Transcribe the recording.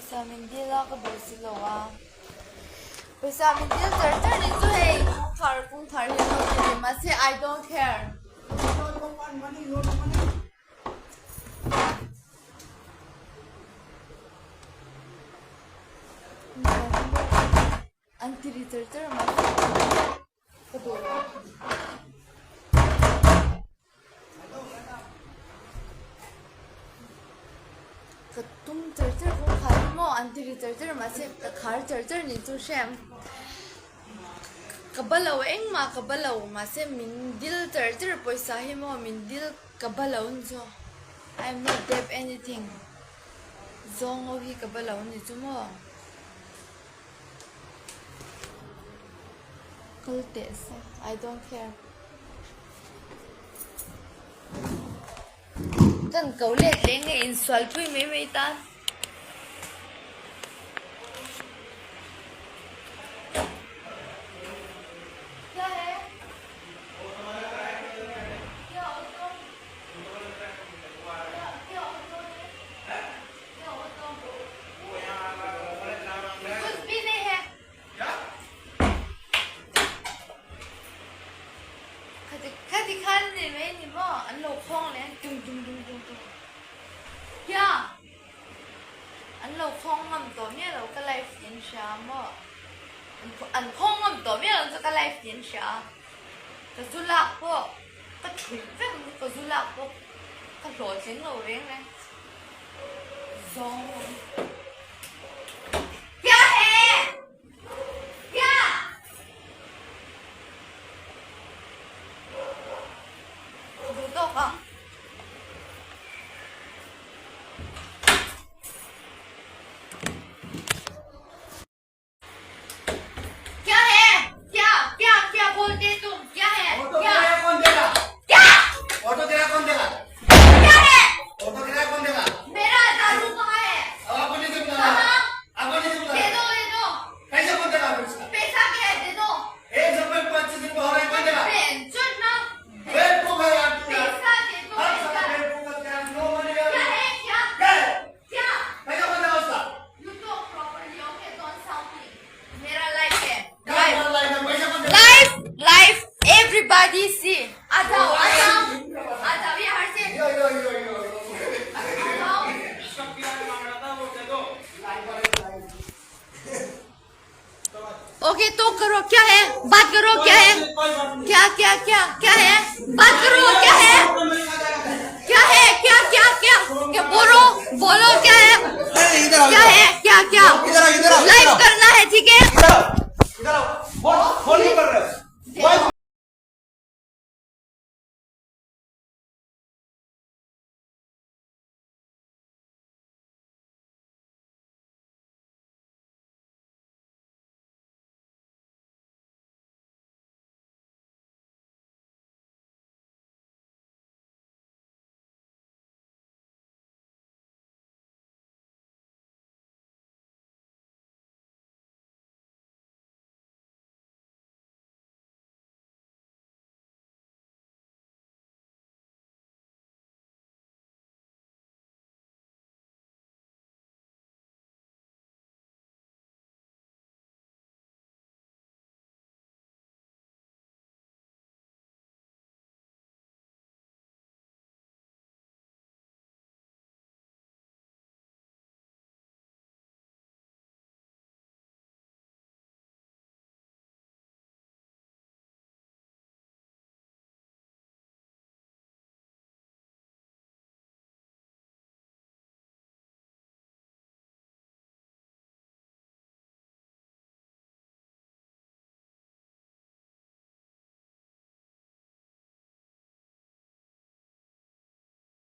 पैसा मिंदी ला का बोसिलो वा पैसा मिंदी चर्चा नहीं तो है कौन थार ये लोग मसे I don't care anti researcher mase तुम चर्चर को खाली मो अंति चर्चर मासे खार चर्चर नि तो शेम कबलाव एंग मा कबलाव मासे मिंदिल चर्चर पैसा ही मो मिंदिल कबलाव जो I am not deaf anything zong o hi कबलाव नि जो मो कलते से I don't care तन कौले लेंगे इंसल्ट हुई मैं तान क्या है क्या होता कुछ भी नहीं है कदी खाने में नहीं वो अनलोग खोंग ले जुम जुम जुम जुम जुम क्या अनलोग खोंग हम तोเนี่ยเราก็ไลฟ์ยินช้ามั้งอันखोंग हम तोเนี่ยเราก็ไลฟ์ยินช้าก็จุลักพวกก็ถึงจังก็จุลักพวกก็โหลดเสียงเราเร่งเลยซองक्या है क्याดูโต๊ะก่อนक्या है क्या क्या क्या बोलते तुम क्या है ऑटो क्या किराया कौन देगा क्या ऑटो किराया कौन देगा क्या है ऑटो किराया कौन देगा मेरा दारू कहाँ है अब आपको नहीं दे बुला कहाँ आपको नहीं दे दे बुला दो कैसे कौन देगा फिर इसका पैसा क्या है दे दो एक समय 25 दिन का हो रहा है कौन देगा बेंचोट ना बेवकूफ है यार तू यार। पैसा दे दो हर पैसा समय बेवकूफ का क्या नो मनी क्या यार है क्या क्या है क्या कैसे कौन देगा उसका You talk properly, okay? Don't sound me. मेरा लाइफ है क्या लाइफ कर रहा है पैसा कौन देगा लाइफ everybody see आ जाओ यहाँ से यो आ जाओ इसका किराया मांग रहा था वो दे दो लाइन ओके तो करो क्या है बात करो क्या है क्या क्या क्या क्या है बात करो क्या है क्या है क्या क्या क्या क्या बोलो बोलो क्या है क्या है क्या क्या इधर लाइव करना है ठीक है इधर आओ फोन क्यों कर रहे हो